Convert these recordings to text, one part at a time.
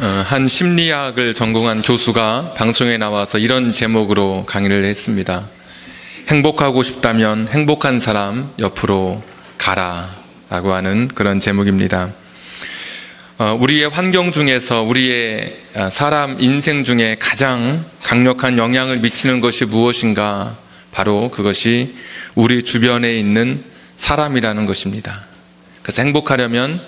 한 심리학을 전공한 교수가 방송에 나와서 이런 제목으로 강의를 했습니다. 행복하고 싶다면 행복한 사람 옆으로 가라 라고 하는 그런 제목입니다. 우리의 환경 중에서 우리의 사람 인생 중에 가장 강력한 영향을 미치는 것이 무엇인가? 바로 그것이 우리 주변에 있는 사람이라는 것입니다. 그래서 행복하려면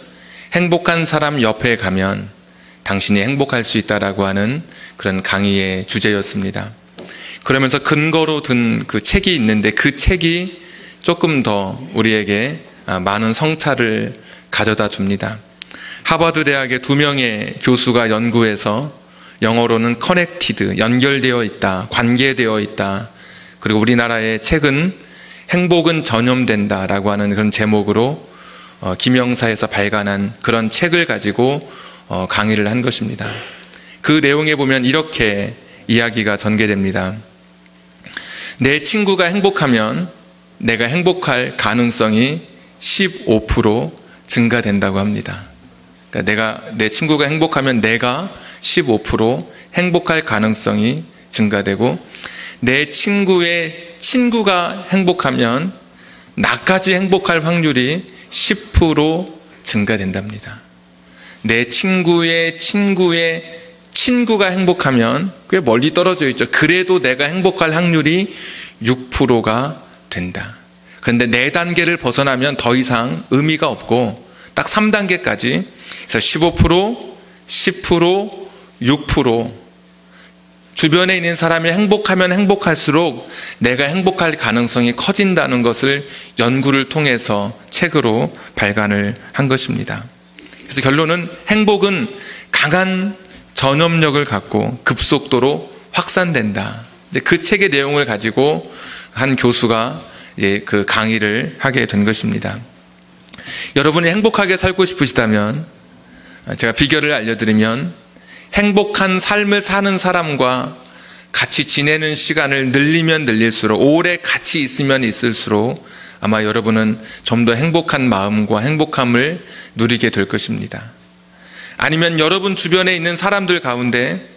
행복한 사람 옆에 가면 당신이 행복할 수 있다라고 하는 그런 강의의 주제였습니다. 그러면서 근거로 든 그 책이 있는데 그 책이 조금 더 우리에게 많은 성찰을 가져다 줍니다. 하버드 대학의 2명의 교수가 연구해서 영어로는 connected, 연결되어 있다, 관계되어 있다. 그리고 우리나라의 책은 행복은 전염된다라고 하는 그런 제목으로 김영사에서 발간한 그런 책을 가지고 강의를 한 것입니다. 그 내용에 보면 이렇게 이야기가 전개됩니다. 내 친구가 행복하면 내가 행복할 가능성이 15% 증가된다고 합니다. 그러니까 내 친구가 행복하면 내가 15% 행복할 가능성이 증가되고, 내 친구의 친구가 행복하면 나까지 행복할 확률이 10% 증가된답니다. 내 친구의 친구가 행복하면 꽤 멀리 떨어져 있죠. 그래도 내가 행복할 확률이 6%가 된다. 그런데 4단계를 벗어나면 더 이상 의미가 없고 딱 3단계까지, 그래서 15%, 10%, 6%, 주변에 있는 사람이 행복하면 행복할수록 내가 행복할 가능성이 커진다는 것을 연구를 통해서 책으로 발간을 한 것입니다. 그래서 결론은 행복은 강한 전염력을 갖고 급속도로 확산된다. 이제 그 책의 내용을 가지고 한 교수가 이제 그 강의를 하게 된 것입니다. 여러분이 행복하게 살고 싶으시다면 제가 비결을 알려드리면, 행복한 삶을 사는 사람과 같이 지내는 시간을 늘리면 늘릴수록, 오래 같이 있으면 있을수록 아마 여러분은 좀 더 행복한 마음과 행복함을 누리게 될 것입니다. 아니면 여러분 주변에 있는 사람들 가운데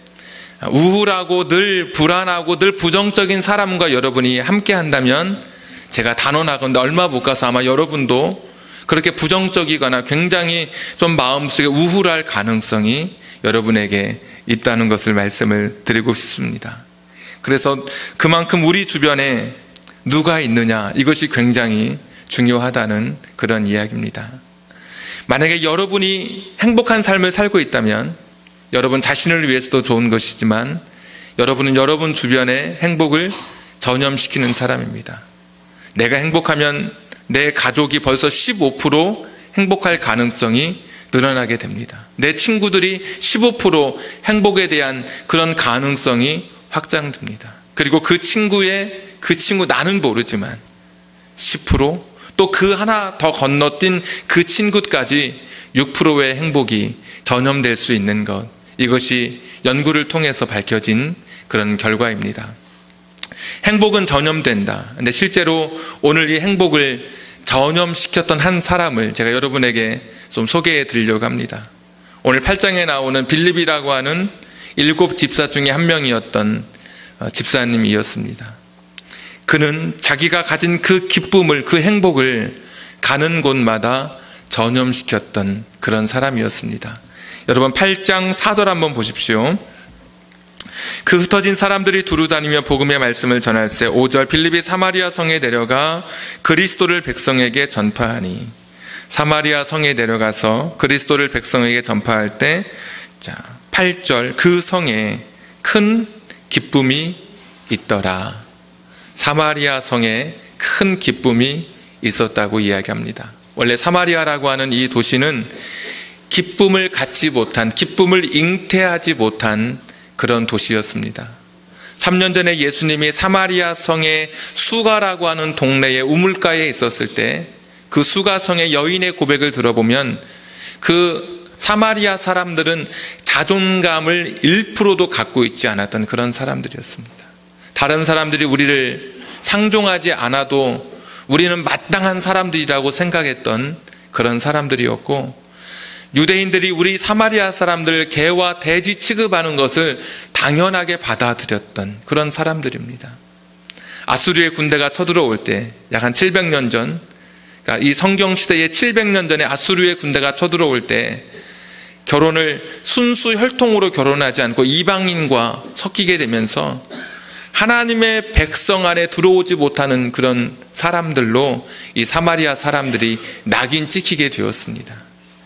우울하고 늘 불안하고 늘 부정적인 사람과 여러분이 함께 한다면, 제가 단언하건대 얼마 못 가서 아마 여러분도 그렇게 부정적이거나 굉장히 좀 마음속에 우울할 가능성이 여러분에게 있다는 것을 말씀을 드리고 싶습니다. 그래서 그만큼 우리 주변에 누가 있느냐, 이것이 굉장히 중요하다는 그런 이야기입니다. 만약에 여러분이 행복한 삶을 살고 있다면 여러분 자신을 위해서도 좋은 것이지만 여러분은 여러분 주변의 행복을 전염시키는 사람입니다. 내가 행복하면 내 가족이 벌써 15% 행복할 가능성이 늘어나게 됩니다. 내 친구들이 15% 행복에 대한 그런 가능성이 확장됩니다. 그리고 그 친구 나는 모르지만 10%, 또 그 하나 더 건너뛴 그 친구까지 6%의 행복이 전염될 수 있는 것, 이것이 연구를 통해서 밝혀진 그런 결과입니다. 행복은 전염된다. 근데 실제로 오늘 이 행복을 전염시켰던 한 사람을 제가 여러분에게 좀 소개해 드리려고 합니다. 오늘 8장에 나오는 빌립이라고 하는 7 집사 중에 한 명이었던 집사님이었습니다. 그는 자기가 가진 그 기쁨을, 그 행복을 가는 곳마다 전염시켰던 그런 사람이었습니다. 여러분 8장 4절 한번 보십시오. 그 흩어진 사람들이 두루 다니며 복음의 말씀을 전할세 5절 빌립이 사마리아 성에 내려가 그리스도를 백성에게 전파하니. 사마리아 성에 내려가서 그리스도를 백성에게 전파할 때 8절 그 성에 큰 기쁨이 있더라. 사마리아 성에 큰 기쁨이 있었다고 이야기합니다. 원래 사마리아라고 하는 이 도시는 기쁨을 갖지 못한, 기쁨을 잉태하지 못한 그런 도시였습니다. 3년 전에 예수님이 사마리아 성의 수가라고 하는 동네의 우물가에 있었을 때 그 수가성의 여인의 고백을 들어보면 그 사마리아 사람들은 자존감을 1%도 갖고 있지 않았던 그런 사람들이었습니다. 다른 사람들이 우리를 상종하지 않아도 우리는 마땅한 사람들이라고 생각했던 그런 사람들이었고, 유대인들이 우리 사마리아 사람들 개와 돼지 취급하는 것을 당연하게 받아들였던 그런 사람들입니다. 아수르의 군대가 쳐들어올 때 약 한 700년 전, 그러니까 이 성경 시대의 700년 전에 아수르의 군대가 쳐들어올 때 결혼을 순수 혈통으로 결혼하지 않고 이방인과 섞이게 되면서 하나님의 백성 안에 들어오지 못하는 그런 사람들로 이 사마리아 사람들이 낙인 찍히게 되었습니다.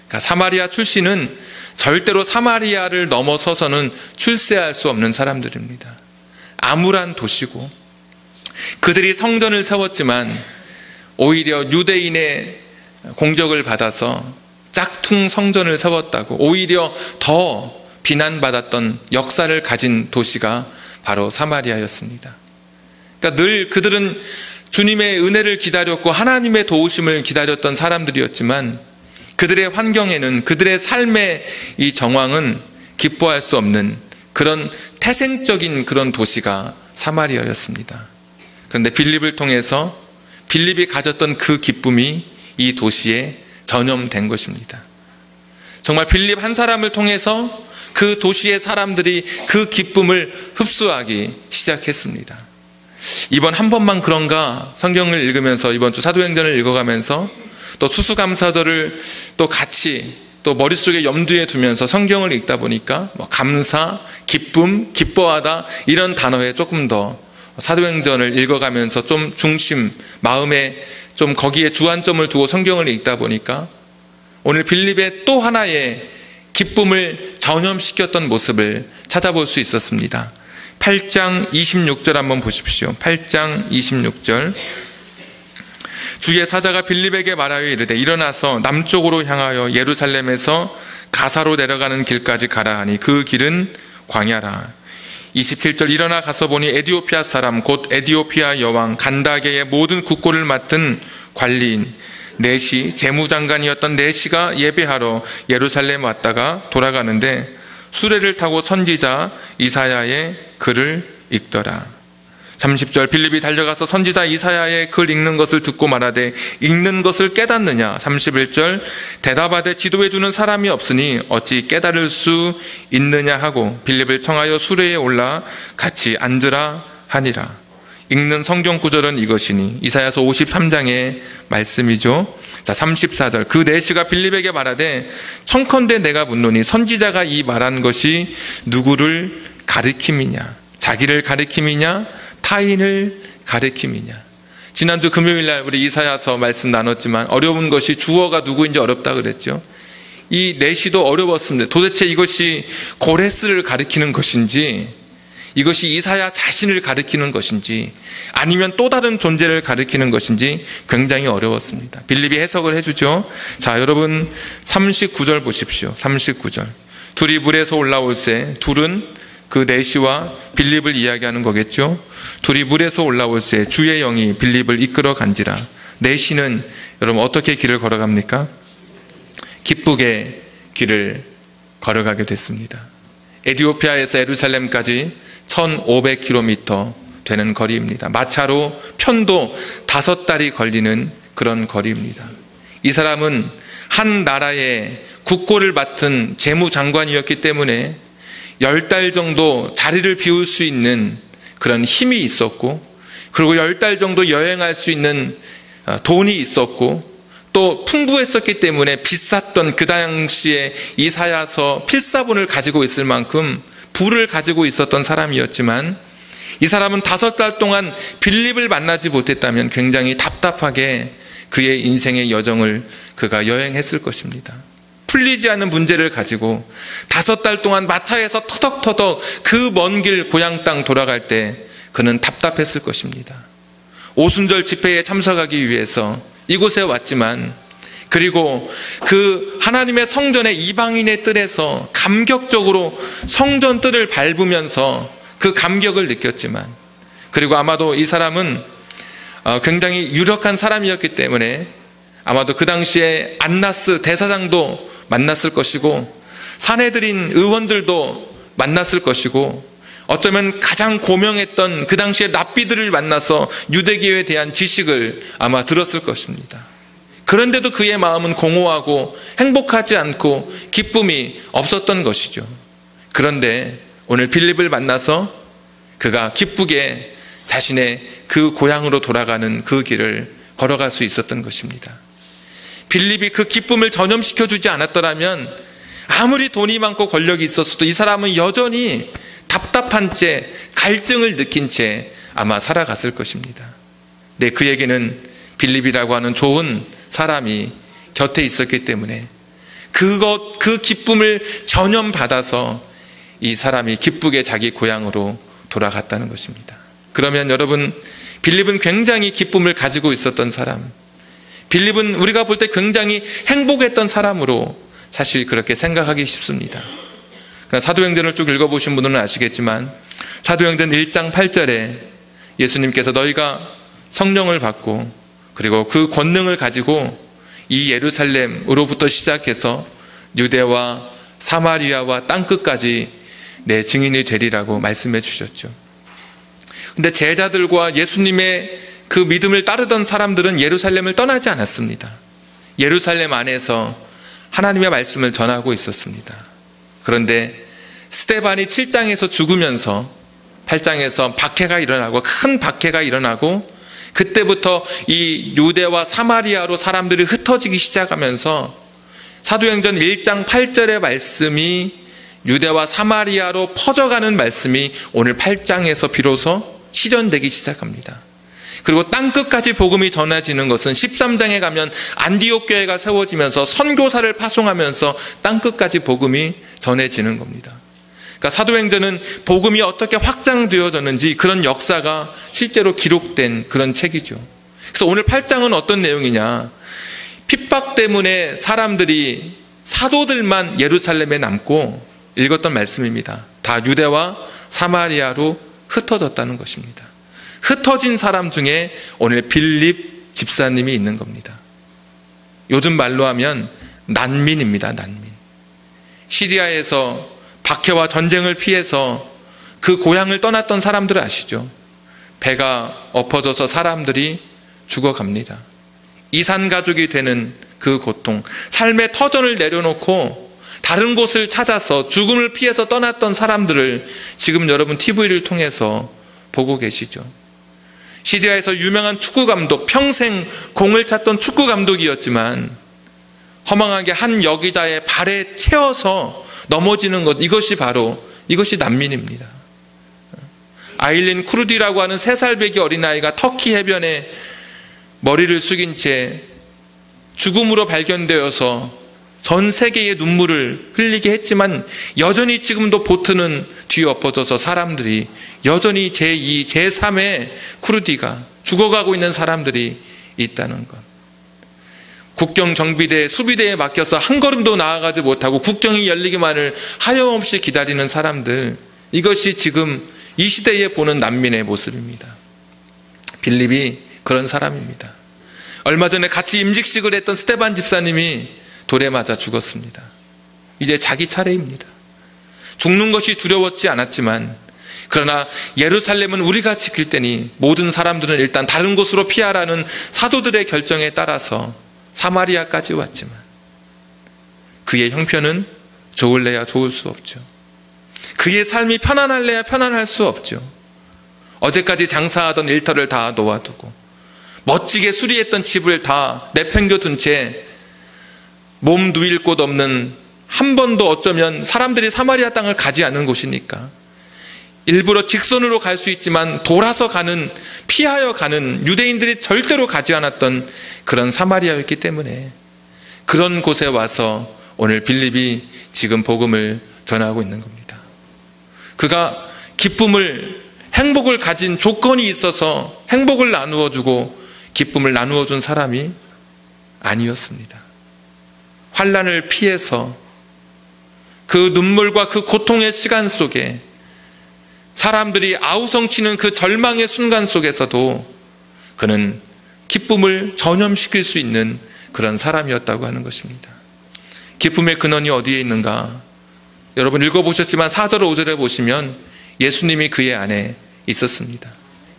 그러니까 사마리아 출신은 절대로 사마리아를 넘어서서는 출세할 수 없는 사람들입니다. 암울한 도시고, 그들이 성전을 세웠지만 오히려 유대인의 공적을 받아서 짝퉁 성전을 세웠다고 오히려 더 비난받았던 역사를 가진 도시가 바로 사마리아였습니다. 그러니까 늘 그들은 주님의 은혜를 기다렸고 하나님의 도우심을 기다렸던 사람들이었지만 그들의 환경에는, 그들의 삶의 이 정황은 기뻐할 수 없는 그런 태생적인 그런 도시가 사마리아였습니다. 그런데 빌립을 통해서 빌립이 가졌던 그 기쁨이 이 도시에 전염된 것입니다. 정말 빌립 한 사람을 통해서 그 도시의 사람들이 그 기쁨을 흡수하기 시작했습니다. 이번 한 번만 그런가 성경을 읽으면서, 이번 주 사도행전을 읽어가면서 또 추수감사절을 또 같이 또 머릿속에 염두에 두면서 성경을 읽다 보니까 감사, 기쁨, 기뻐하다 이런 단어에 조금 더 사도행전을 읽어가면서 좀 중심, 마음에 좀 거기에 주안점을 두고 성경을 읽다 보니까 오늘 빌립의 또 하나의 기쁨을 전염시켰던 모습을 찾아볼 수 있었습니다. 8장 26절 한번 보십시오. 8장 26절. 주의 사자가 빌립에게 말하여 이르되 일어나서 남쪽으로 향하여 예루살렘에서 가사로 내려가는 길까지 가라 하니 그 길은 광야라. 27절. 일어나 가서 보니 에디오피아 사람 곧 에디오피아 여왕 간다게의 모든 국고를 맡은 관리인 네시, 재무장관이었던 네시가 예배하러 예루살렘 왔다가 돌아가는데 수레를 타고 선지자 이사야의 글을 읽더라. 30절. 빌립이 달려가서 선지자 이사야의 글 읽는 것을 듣고 말하되 읽는 것을 깨닫느냐. 31절. 대답하되 지도해 주는 사람이 없으니 어찌 깨달을 수 있느냐 하고 빌립을 청하여 수레에 올라 같이 앉으라 하니라. 읽는 성경 구절은 이것이니 이사야서 53장의 말씀이죠. 자, 34절. 그 네시가 빌립에게 말하되 청컨대 내가 묻노니 선지자가 이 말한 것이 누구를 가리킴이냐, 자기를 가리킴이냐, 타인을 가리킴이냐. 지난주 금요일날 우리 이사야서 말씀 나눴지만 어려운 것이 주어가 누구인지 어렵다 그랬죠. 이 네시도 어려웠습니다. 도대체 이것이 고레스를 가리키는 것인지, 이것이 이사야 자신을 가리키는 것인지, 아니면 또 다른 존재를 가리키는 것인지 굉장히 어려웠습니다. 빌립이 해석을 해주죠. 자, 여러분 39절 보십시오. 39절. 둘이 물에서 올라올세. 둘은 그 네시와 빌립을 이야기하는 거겠죠. 둘이 물에서 올라올세 주의 영이 빌립을 이끌어 간지라. 네시는 여러분 어떻게 길을 걸어갑니까? 기쁘게 길을 걸어가게 됐습니다. 에디오피아에서 예루살렘까지 1500km 되는 거리입니다. 마차로 편도 5달이 걸리는 그런 거리입니다. 이 사람은 한 나라의 국고를 맡은 재무장관이었기 때문에 10달 정도 자리를 비울 수 있는 그런 힘이 있었고, 그리고 10달 정도 여행할 수 있는 돈이 있었고, 또 풍부했었기 때문에 비쌌던 그 당시에 이사야서 필사본을 가지고 있을 만큼 부를 가지고 있었던 사람이었지만, 이 사람은 5달 동안 빌립을 만나지 못했다면 굉장히 답답하게 그의 인생의 여정을 그가 여행했을 것입니다. 풀리지 않는 문제를 가지고 5달 동안 마차에서 터덕터덕 그 먼 길 고향 땅 돌아갈 때 그는 답답했을 것입니다. 오순절 집회에 참석하기 위해서 이곳에 왔지만, 그리고 그 하나님의 성전의 이방인의 뜰에서 감격적으로 성전 뜰을 밟으면서 그 감격을 느꼈지만, 그리고 아마도 이 사람은 굉장히 유력한 사람이었기 때문에 아마도 그 당시에 안나스 대사장도 만났을 것이고 산헤드린 의원들도 만났을 것이고, 어쩌면 가장 고명했던 그 당시의 랍비들을 만나서 유대교에 대한 지식을 아마 들었을 것입니다. 그런데도 그의 마음은 공허하고 행복하지 않고 기쁨이 없었던 것이죠. 그런데 오늘 빌립을 만나서 그가 기쁘게 자신의 그 고향으로 돌아가는 그 길을 걸어갈 수 있었던 것입니다. 빌립이 그 기쁨을 전염시켜주지 않았더라면 아무리 돈이 많고 권력이 있었어도 이 사람은 여전히 답답한 채 갈증을 느낀 채 아마 살아갔을 것입니다. 네, 그에게는 빌립이라고 하는 좋은 사람이 곁에 있었기 때문에 그 기쁨을 전염받아서 이 사람이 기쁘게 자기 고향으로 돌아갔다는 것입니다. 그러면 여러분, 빌립은 굉장히 기쁨을 가지고 있었던 사람, 빌립은 우리가 볼 때 굉장히 행복했던 사람으로 사실 그렇게 생각하기 쉽습니다. 사도행전을 쭉 읽어보신 분들은 아시겠지만 사도행전 1장 8절에 예수님께서 너희가 성령을 받고 그리고 그 권능을 가지고 이 예루살렘으로부터 시작해서 유대와 사마리아와 땅끝까지 내 증인이 되리라고 말씀해 주셨죠. 근데 제자들과 예수님의 그 믿음을 따르던 사람들은 예루살렘을 떠나지 않았습니다. 예루살렘 안에서 하나님의 말씀을 전하고 있었습니다. 그런데 스데반이 7장에서 죽으면서 8장에서 박해가 일어나고 큰 박해가 일어나고 그때부터 이 유대와 사마리아로 사람들이 흩어지기 시작하면서 사도행전 1장 8절의 말씀이 유대와 사마리아로 퍼져가는 말씀이 오늘 8장에서 비로소 실현되기 시작합니다. 그리고 땅끝까지 복음이 전해지는 것은 13장에 가면 안디옥 교회가 세워지면서 선교사를 파송하면서 땅끝까지 복음이 전해지는 겁니다. 그러니까 사도행전은 복음이 어떻게 확장되어졌는지 그런 역사가 실제로 기록된 그런 책이죠. 그래서 오늘 8장은 어떤 내용이냐, 핍박 때문에 사람들이 사도들만 예루살렘에 남고 읽었던 말씀입니다. 다 유대와 사마리아로 흩어졌다는 것입니다. 흩어진 사람 중에 오늘 빌립 집사님이 있는 겁니다. 요즘 말로 하면 난민입니다. 난민. 시리아에서 박해와 전쟁을 피해서 그 고향을 떠났던 사람들 아시죠? 배가 엎어져서 사람들이 죽어갑니다. 이산가족이 되는 그 고통, 삶의 터전을 내려놓고 다른 곳을 찾아서 죽음을 피해서 떠났던 사람들을 지금 여러분 TV를 통해서 보고 계시죠. 시리아에서 유명한 축구감독, 평생 공을 찼던 축구감독이었지만 허망하게 한 여기자의 발에 채워서 넘어지는 것, 이것이 난민입니다. 아일린 쿠르디라고 하는 3살배기 어린아이가 터키 해변에 머리를 숙인 채 죽음으로 발견되어서 전 세계의 눈물을 흘리게 했지만 여전히 지금도 보트는 뒤엎어져서 사람들이 여전히 제2, 제3의 쿠르디가 죽어가고 있는 사람들이 있다는 것. 국경 정비대, 수비대에 맡겨서 한 걸음도 나아가지 못하고 국경이 열리기만을 하염없이 기다리는 사람들, 이것이 지금 이 시대에 보는 난민의 모습입니다. 빌립이 그런 사람입니다. 얼마 전에 같이 임직식을 했던 스데반 집사님이 돌에 맞아 죽었습니다. 이제 자기 차례입니다. 죽는 것이 두려웠지 않았지만, 그러나 예루살렘은 우리가 지킬 테니 모든 사람들은 일단 다른 곳으로 피하라는 사도들의 결정에 따라서 사마리아까지 왔지만 그의 형편은 좋을래야 좋을 수 없죠. 그의 삶이 편안할래야 편안할 수 없죠. 어제까지 장사하던 일터를 다 놓아두고 멋지게 수리했던 집을 다 내팽겨둔 채 몸 누일 곳 없는, 한 번도 어쩌면 사람들이 사마리아 땅을 가지 않은 곳이니까 일부러 직선으로 갈 수 있지만 돌아서 가는, 피하여 가는, 유대인들이 절대로 가지 않았던 그런 사마리아였기 때문에 그런 곳에 와서 오늘 빌립이 지금 복음을 전하고 있는 겁니다. 그가 기쁨을, 행복을 가진 조건이 있어서 행복을 나누어주고 기쁨을 나누어준 사람이 아니었습니다. 환난을 피해서 그 눈물과 그 고통의 시간 속에 사람들이 아우성치는 그 절망의 순간 속에서도 그는 기쁨을 전염시킬 수 있는 그런 사람이었다고 하는 것입니다. 기쁨의 근원이 어디에 있는가? 여러분 읽어보셨지만 4절 5절에 보시면 예수님이 그의 안에 있었습니다.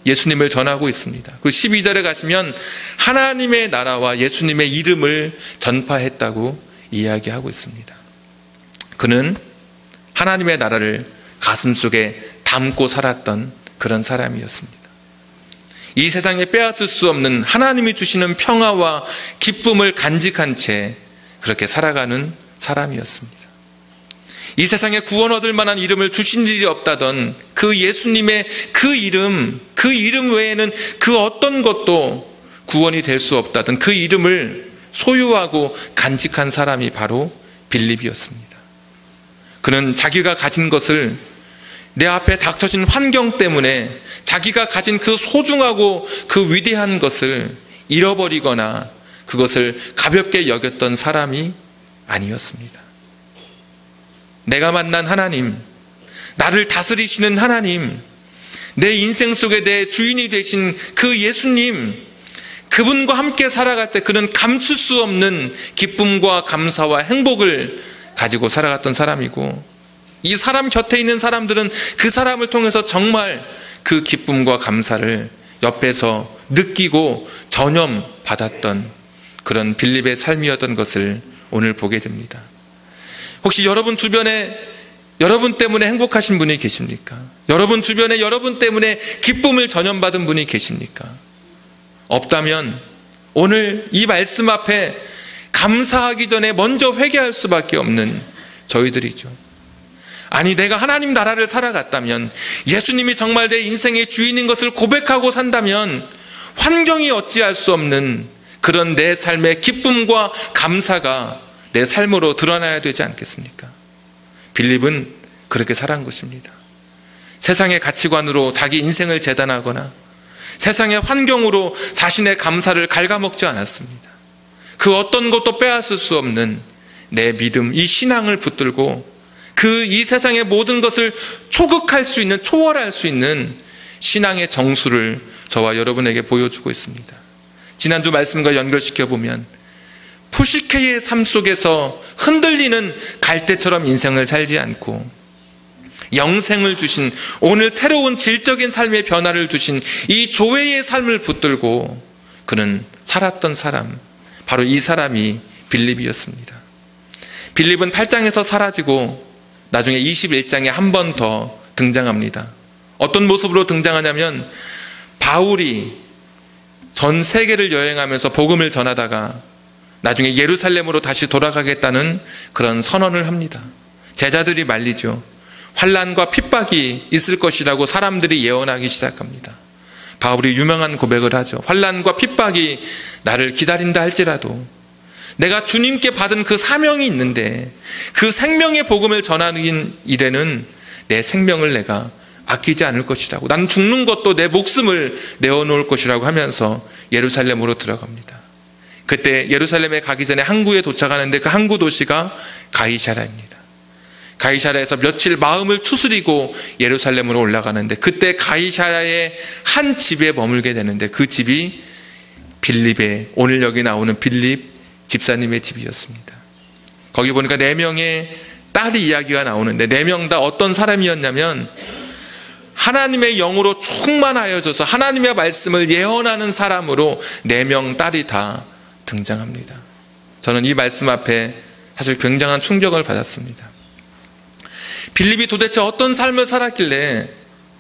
예수님을 전하고 있습니다. 그리고 12절에 가시면 하나님의 나라와 예수님의 이름을 전파했다고 이야기하고 있습니다. 그는 하나님의 나라를 가슴속에 담고 살았던 그런 사람이었습니다. 이 세상에 빼앗을 수 없는 하나님이 주시는 평화와 기쁨을 간직한 채 그렇게 살아가는 사람이었습니다. 이 세상에 구원 얻을 만한 이름을 주신 일이 없다던 그 예수님의 그 이름 외에는 그 어떤 것도 구원이 될 수 없다던 그 이름을 소유하고 간직한 사람이 바로 빌립이었습니다. 그는 자기가 가진 것을 내 앞에 닥쳐진 환경 때문에 자기가 가진 그 소중하고 그 위대한 것을 잃어버리거나 그것을 가볍게 여겼던 사람이 아니었습니다. 내가 만난 하나님, 나를 다스리시는 하나님, 내 인생 속에 내 주인이 되신 그 예수님, 그분과 함께 살아갈 때 그는 감출 수 없는 기쁨과 감사와 행복을 가지고 살아갔던 사람이고, 이 사람 곁에 있는 사람들은 그 사람을 통해서 정말 그 기쁨과 감사를 옆에서 느끼고 전염받았던 그런 빌립의 삶이었던 것을 오늘 보게 됩니다. 혹시 여러분 주변에 여러분 때문에 행복하신 분이 계십니까? 여러분 주변에 여러분 때문에 기쁨을 전염받은 분이 계십니까? 없다면 오늘 이 말씀 앞에 감사하기 전에 먼저 회개할 수밖에 없는 저희들이죠. 아니, 내가 하나님 나라를 살아갔다면, 예수님이 정말 내 인생의 주인인 것을 고백하고 산다면 환경이 어찌할 수 없는 그런 내 삶의 기쁨과 감사가 내 삶으로 드러나야 되지 않겠습니까? 빌립은 그렇게 살아간 것입니다. 세상의 가치관으로 자기 인생을 재단하거나 세상의 환경으로 자신의 감사를 갉아먹지 않았습니다. 그 어떤 것도 빼앗을 수 없는 내 믿음, 이 신앙을 붙들고 이 세상의 모든 것을 초극할 수 있는, 초월할 수 있는 신앙의 정수를 저와 여러분에게 보여주고 있습니다. 지난주 말씀과 연결시켜 보면 푸시케의 삶 속에서 흔들리는 갈대처럼 인생을 살지 않고 영생을 주신, 오늘 새로운 질적인 삶의 변화를 주신 이 조회의 삶을 붙들고 그는 살았던 사람, 바로 이 사람이 빌립이었습니다. 빌립은 8장에서 사라지고 나중에 21장에 한 번 더 등장합니다. 어떤 모습으로 등장하냐면 바울이 전 세계를 여행하면서 복음을 전하다가 나중에 예루살렘으로 다시 돌아가겠다는 그런 선언을 합니다. 제자들이 말리죠. 환난과 핍박이 있을 것이라고 사람들이 예언하기 시작합니다. 바울이 유명한 고백을 하죠. 환난과 핍박이 나를 기다린다 할지라도 내가 주님께 받은 그 사명이 있는데 그 생명의 복음을 전하는 일에는 내 생명을 내가 아끼지 않을 것이라고, 나는 죽는 것도 내 목숨을 내어놓을 것이라고 하면서 예루살렘으로 들어갑니다. 그때 예루살렘에 가기 전에 항구에 도착하는데 그 항구 도시가 가이사랴입니다. 가이사랴에서 며칠 마음을 추스리고 예루살렘으로 올라가는데 그때 가이사랴의 한 집에 머물게 되는데 그 집이 빌립의, 오늘 여기 나오는 빌립 집사님의 집이었습니다. 거기 보니까 4명의 딸이 이야기가 나오는데 4명 다 어떤 사람이었냐면 하나님의 영으로 충만하여져서 하나님의 말씀을 예언하는 사람으로 4명 딸이 다 등장합니다. 저는 이 말씀 앞에 사실 굉장한 충격을 받았습니다. 빌립이 도대체 어떤 삶을 살았길래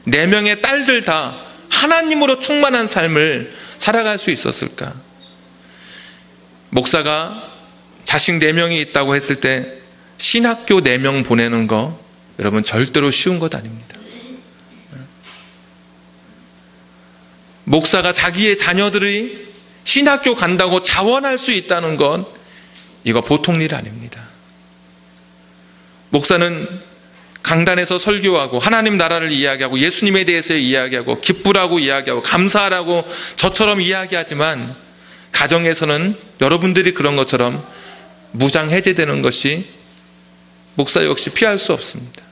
4명의 딸들 다 하나님으로 충만한 삶을 살아갈 수 있었을까? 목사가 자식 4명이 있다고 했을 때 신학교 4명 보내는 거 여러분 절대로 쉬운 것 아닙니다. 목사가 자기의 자녀들이 신학교 간다고 자원할 수 있다는 건 이거 보통 일 아닙니다. 목사는 강단에서 설교하고 하나님 나라를 이야기하고 예수님에 대해서 이야기하고 기쁘라고 이야기하고 감사하라고 저처럼 이야기하지만 가정에서는 여러분들이 그런 것처럼 무장 해제되는 것이 목사 역시 피할 수 없습니다.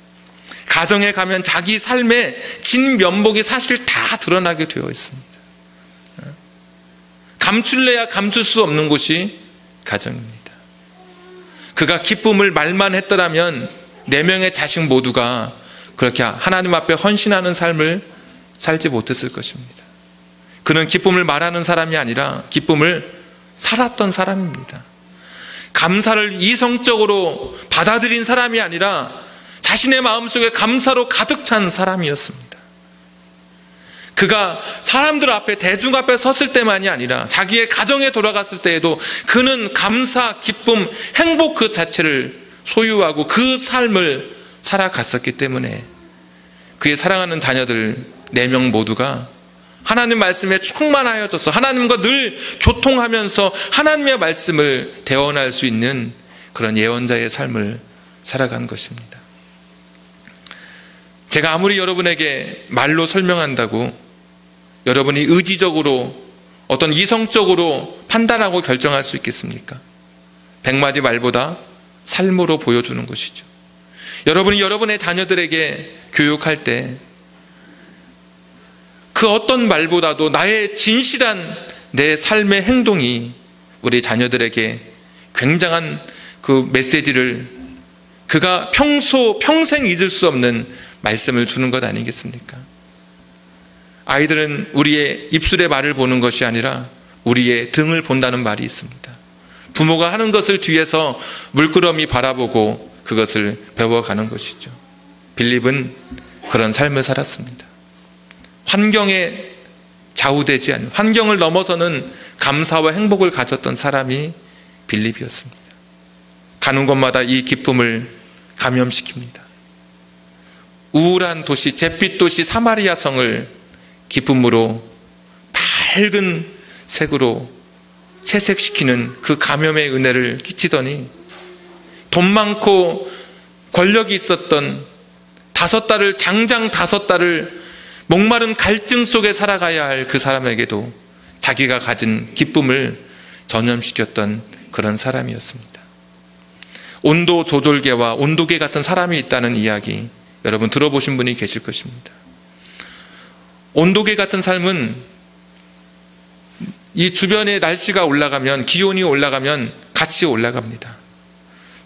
가정에 가면 자기 삶의 진면목이 사실 다 드러나게 되어 있습니다. 감출래야 감출 수 없는 곳이 가정입니다. 그가 기쁨을 말만 했더라면 4명의 자식 모두가 그렇게 하나님 앞에 헌신하는 삶을 살지 못했을 것입니다. 그는 기쁨을 말하는 사람이 아니라 기쁨을 살았던 사람입니다. 감사를 이성적으로 받아들인 사람이 아니라 자신의 마음속에 감사로 가득 찬 사람이었습니다. 그가 사람들 앞에, 대중 앞에 섰을 때만이 아니라 자기의 가정에 돌아갔을 때에도 그는 감사, 기쁨, 행복 그 자체를 소유하고 그 삶을 살아갔었기 때문에 그의 사랑하는 자녀들 4명 모두가 하나님 말씀에 충만하여져서 하나님과 늘 교통하면서 하나님의 말씀을 대언할 수 있는 그런 예언자의 삶을 살아간 것입니다. 제가 아무리 여러분에게 말로 설명한다고 여러분이 의지적으로 어떤 이성적으로 판단하고 결정할 수 있겠습니까? 100마디 말보다 삶으로 보여주는 것이죠. 여러분이 여러분의 자녀들에게 교육할 때 그 어떤 말보다도 나의 진실한 내 삶의 행동이 우리 자녀들에게 굉장한 그 메시지를, 그가 평생 잊을 수 없는 말씀을 주는 것 아니겠습니까? 아이들은 우리의 입술의 말을 보는 것이 아니라 우리의 등을 본다는 말이 있습니다. 부모가 하는 것을 뒤에서 물끄러미 바라보고 그것을 배워가는 것이죠. 빌립은 그런 삶을 살았습니다. 환경에 좌우되지 않는, 환경을 넘어서는 감사와 행복을 가졌던 사람이 빌립이었습니다. 가는 곳마다 이 기쁨을 감염시킵니다. 우울한 도시, 잿빛 도시 사마리아 성을 기쁨으로 밝은 색으로 채색시키는 그 감염의 은혜를 끼치더니 돈 많고 권력이 있었던 장장 5달을 목마른 갈증 속에 살아가야 할 그 사람에게도 자기가 가진 기쁨을 전염시켰던 그런 사람이었습니다. 온도 조절계와 온도계 같은 사람이 있다는 이야기 여러분 들어보신 분이 계실 것입니다. 온도계 같은 삶은 이 주변의 날씨가 올라가면, 기온이 올라가면 같이 올라갑니다.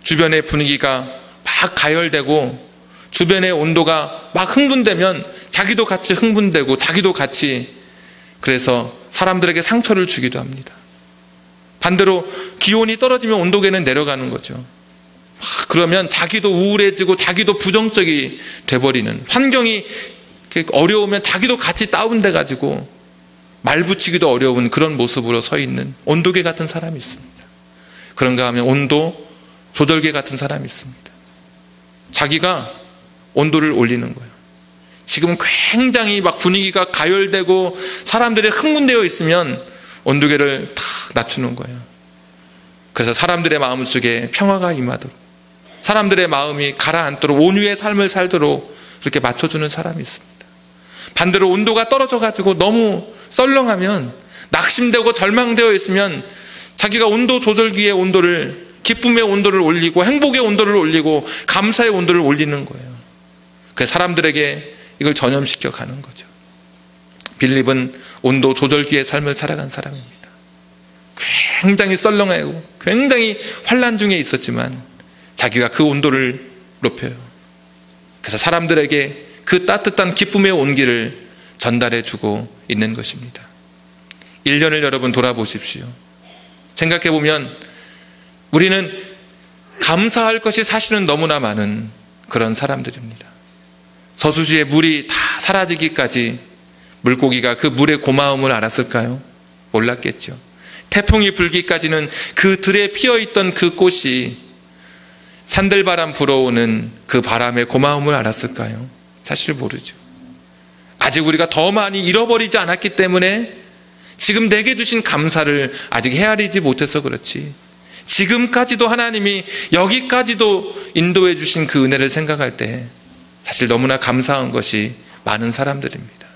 주변의 분위기가 막 가열되고 주변의 온도가 막 흥분되면 자기도 같이 흥분되고 자기도 같이, 그래서 사람들에게 상처를 주기도 합니다. 반대로 기온이 떨어지면 온도계는 내려가는 거죠. 그러면 자기도 우울해지고 자기도 부정적이 돼버리는, 환경이 어려우면 자기도 같이 다운돼가지고 말 붙이기도 어려운 그런 모습으로 서 있는 온도계 같은 사람이 있습니다. 그런가 하면 온도 조절계 같은 사람이 있습니다. 자기가 온도를 올리는 거예요. 지금 굉장히 막 분위기가 가열되고 사람들이 흥분되어 있으면 온도계를 탁 낮추는 거예요. 그래서 사람들의 마음속에 평화가 임하도록, 사람들의 마음이 가라앉도록, 온유의 삶을 살도록 그렇게 맞춰주는 사람이 있습니다. 반대로 온도가 떨어져가지고 너무 썰렁하면, 낙심되고 절망되어 있으면 자기가 온도 조절기의 온도를, 기쁨의 온도를 올리고 행복의 온도를 올리고 감사의 온도를 올리는 거예요. 그래서 사람들에게 이걸 전염시켜 가는 거죠. 빌립은 온도 조절기의 삶을 살아간 사람입니다. 굉장히 썰렁하고 굉장히 환난 중에 있었지만 자기가 그 온도를 높여요. 그래서 사람들에게 그 따뜻한 기쁨의 온기를 전달해 주고 있는 것입니다. 1년을 여러분 돌아보십시오. 생각해 보면 우리는 감사할 것이 사실은 너무나 많은 그런 사람들입니다. 서수지의 물이 다 사라지기까지 물고기가 그 물의 고마움을 알았을까요? 몰랐겠죠. 태풍이 불기까지는 그 들에 피어있던 그 꽃이 산들바람 불어오는 그 바람의 고마움을 알았을까요? 사실 모르죠. 아직 우리가 더 많이 잃어버리지 않았기 때문에 지금 내게 주신 감사를 아직 헤아리지 못해서 그렇지, 지금까지도 하나님이 여기까지도 인도해 주신 그 은혜를 생각할 때 사실 너무나 감사한 것이 많은 사람들입니다.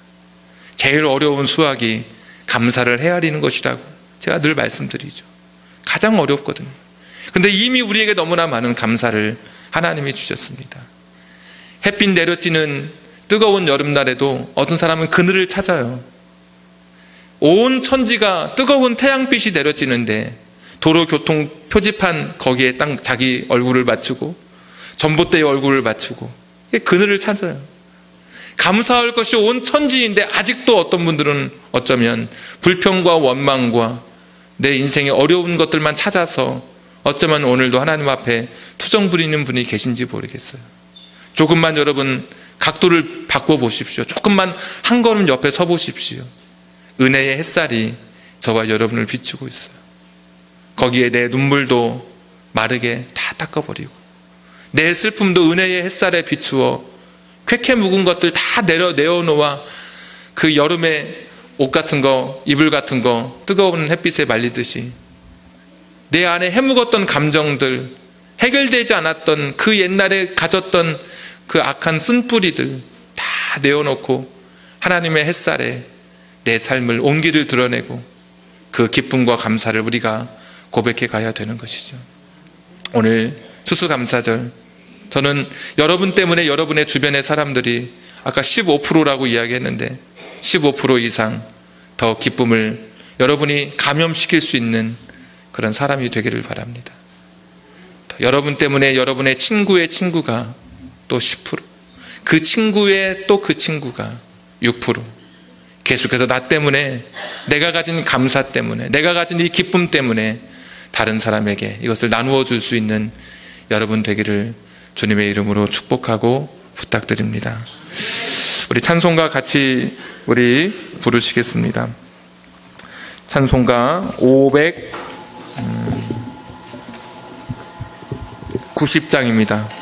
제일 어려운 수학이 감사를 헤아리는 것이라고 제가 늘 말씀드리죠. 가장 어렵거든요. 근데 이미 우리에게 너무나 많은 감사를 하나님이 주셨습니다. 햇빛 내려지는 뜨거운 여름날에도 어떤 사람은 그늘을 찾아요. 온 천지가 뜨거운 태양빛이 내려지는데 도로교통 표지판 거기에 딱 자기 얼굴을 맞추고 전봇대에 얼굴을 맞추고 그늘을 찾아요. 감사할 것이 온 천지인데 아직도 어떤 분들은 어쩌면 불평과 원망과 내 인생의 어려운 것들만 찾아서 어쩌면 오늘도 하나님 앞에 투정 부리는 분이 계신지 모르겠어요. 조금만 여러분 각도를 바꿔보십시오. 조금만 한 걸음 옆에 서보십시오. 은혜의 햇살이 저와 여러분을 비추고 있어요. 거기에 내 눈물도 마르게 다 닦아버리고 내 슬픔도 은혜의 햇살에 비추어 쾌쾌 묵은 것들 다 내어놓아 그 여름에 옷 같은 거, 이불 같은 거 뜨거운 햇빛에 말리듯이 내 안에 해묵었던 감정들, 해결되지 않았던 그 옛날에 가졌던 그 악한 쓴뿌리들 다 내어놓고 하나님의 햇살에 내 삶을 온기를 드러내고 그 기쁨과 감사를 우리가 고백해 가야 되는 것이죠. 오늘 추수감사절, 저는 여러분 때문에 여러분의 주변의 사람들이 아까 15%라고 이야기했는데 15% 이상 더 기쁨을 여러분이 감염시킬 수 있는 그런 사람이 되기를 바랍니다. 여러분 때문에 여러분의 친구의 친구가 또 10%, 그 친구의 또 그 친구가 6%, 계속해서 나 때문에, 내가 가진 감사 때문에, 내가 가진 이 기쁨 때문에 다른 사람에게 이것을 나누어 줄 수 있는 여러분 되기를 주님의 이름으로 축복하고 부탁드립니다. 우리 찬송가 같이 우리 부르시겠습니다. 찬송가 590장입니다.